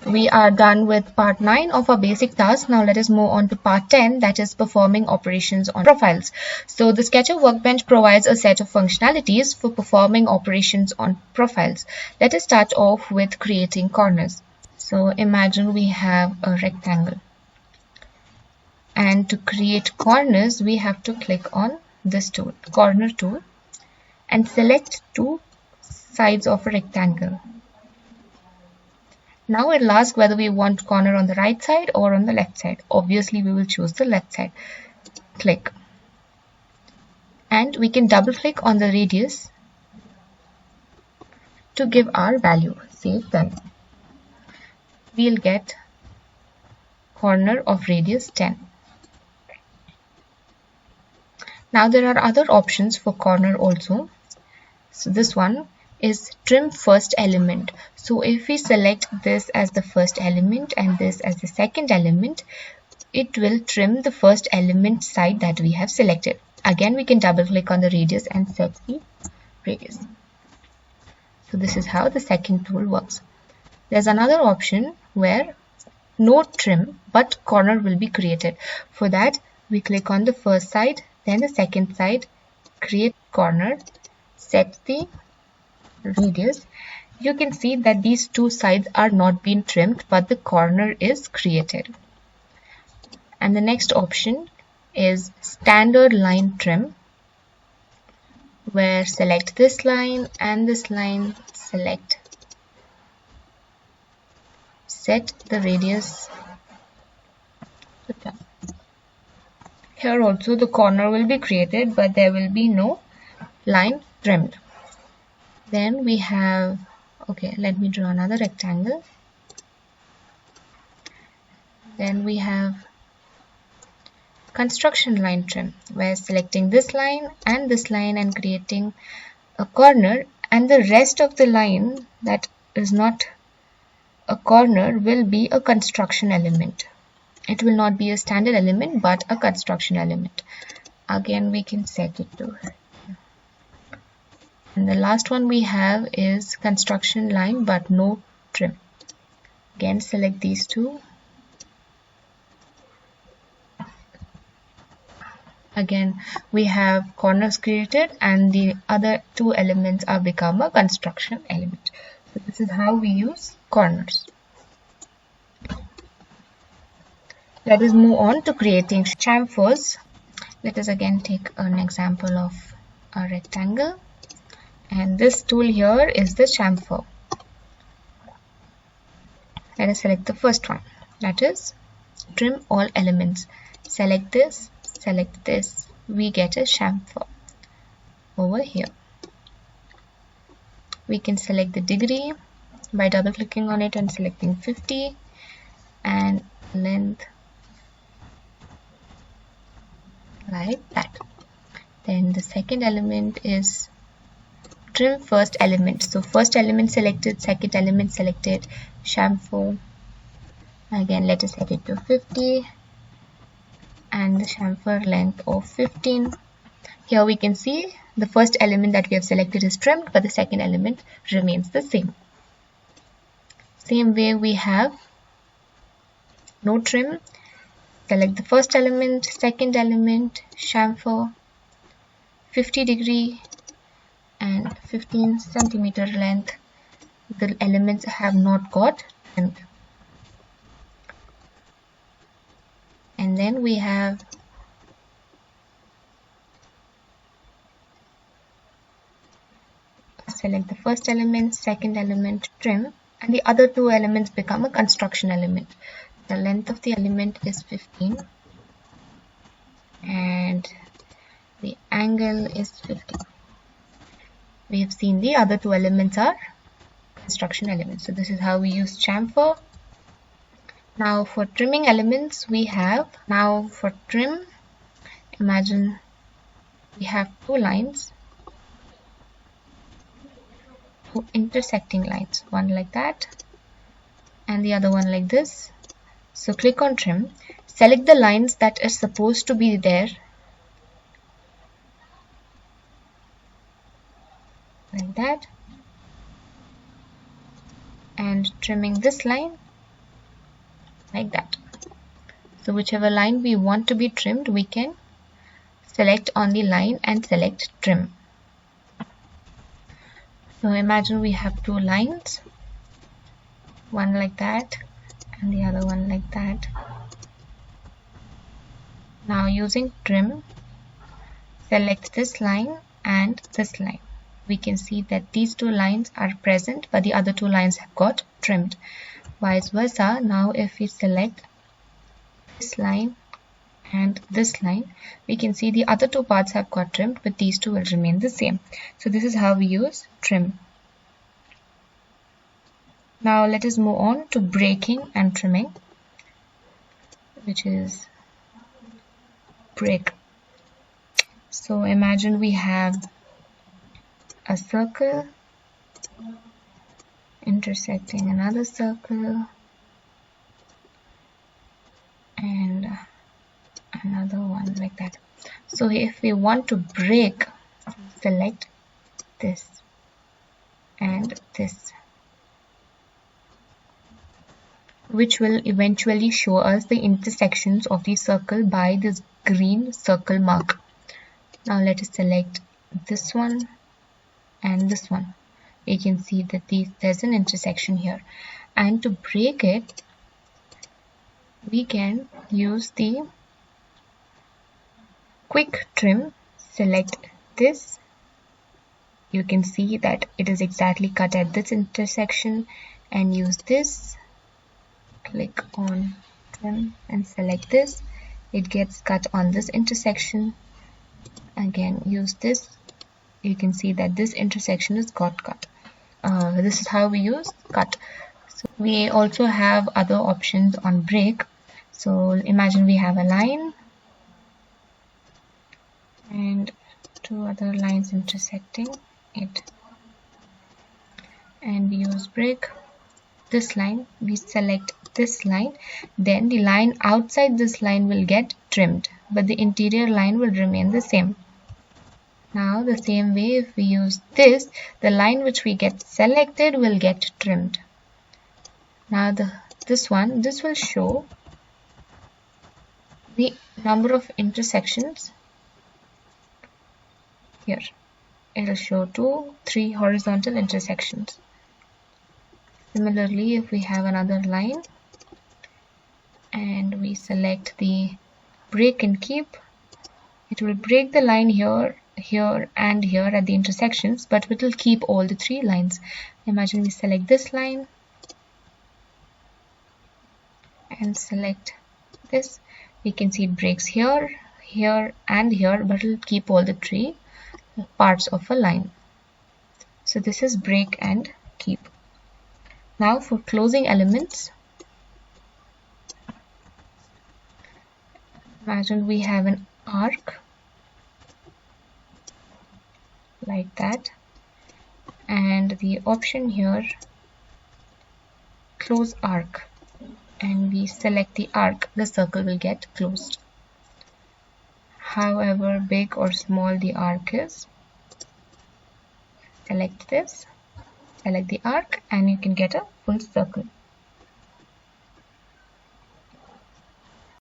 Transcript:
We are done with part 9 of our basic task. Now let us move on to part 10, that is performing operations on profiles. So the Sketcher Workbench provides a set of functionalities for performing operations on profiles. Let us start off with creating corners. So imagine we have a rectangle. And to create corners, we have to click on this tool, corner tool, and select two sides of a rectangle. Now it will ask whether we want corner on the right side or on the left side. Obviously, we will choose the left side. Click. And we can double click on the radius to give our value. Save done. We'll get corner of radius 10. Now there are other options for corner also. So this one is trim first element. So if we select this as the first element and this as the second element, it will trim the first element side that we have selected. Again, we can double click on the radius and set the radius. So this is how the second tool works. There's another option where no trim but corner will be created. For that, we click on the first side, then the second side, create corner, set the radius. You can see that these two sides are not being trimmed, but the corner is created. And the next option is standard line trim, where select this line and this line, select, set the radius. Here also the corner will be created, but there will be no line trimmed. Then we have, okay, let me draw another rectangle. Then we have construction line trim, where selecting this line and creating a corner, and the rest of the line that is not a corner will be a construction element. It will not be a standard element but a construction element. Again, we can set it to. And the last one we have is construction line but no trim. Again, select these two. Again, we have corners created and the other two elements are become a construction element. So this is how we use corners. Let us move on to creating chamfers. Let us again take an example of a rectangle. And this tool here is the chamfer. Let us select the first one, that is trim all elements. Select this, we get a chamfer over here. We can select the degree by double clicking on it and selecting 50 and length like that. Then the second element is trim first element. So first element selected, second element selected, chamfer. Again, let us set it to 50 and the chamfer length of 15. Here we can see the first element that we have selected is trimmed, but the second element remains the same. Same way we have no trim. Select the first element, second element, chamfer, 50 degree and 15 centimeter length. The elements have not got trimmed. And then we have select the first element, second element, trim, and the other two elements become a construction element. The length of the element is 15 and the angle is 50. We have seen the other two elements are construction elements. So this is how we use chamfer. Now for trimming elements we have, now for trim, imagine we have two lines, two intersecting lines, one like that and the other one like this. So click on trim, select the lines that are supposed to be there like that and trimming this line like that. So whichever line we want to be trimmed, we can select on the line and select trim. So imagine we have two lines, one like that and the other one like that. Now using trim, select this line and this line. We can see that these two lines are present, but the other two lines have got trimmed. Vice versa, now if we select this line and this line, we can see the other two parts have got trimmed, but these two will remain the same. So this is how we use trim. Now let us move on to breaking and trimming, which is break. So imagine we have a circle intersecting another circle and another one like that. So if we want to break, select this and this, which will eventually show us the intersections of the circle by this green circle mark. Now let us select this one and this one. You can see that there's an intersection here, and to break it we can use the quick trim. Select this. You can see that it is exactly cut at this intersection, and use this, click on trim and select this. It gets cut on this intersection. Again, use this. You can see that this intersection is got cut. This is how we use cut. So we also have other options on break. So imagine we have a line and two other lines intersecting it, and we use break. This line, we select this line, then the line outside this line will get trimmed, but the interior line will remain the same. Now the same way, if we use this, the line which we get selected will get trimmed. Now this will show the number of intersections here. It will show 2, 3 horizontal intersections. Similarly, if we have another line and we select the break and keep, it will break the line here, here and here at the intersections, but it will keep all the 3 lines. Imagine we select this line and select this. We can see it breaks here, here and here, but it will keep all the 3 parts of a line. So this is break and keep. Now for closing elements, imagine we have an arc like that, and the option here, close arc, and we select the arc, the circle will get closed. However big or small the arc is, select this, select the arc, and you can get a full circle.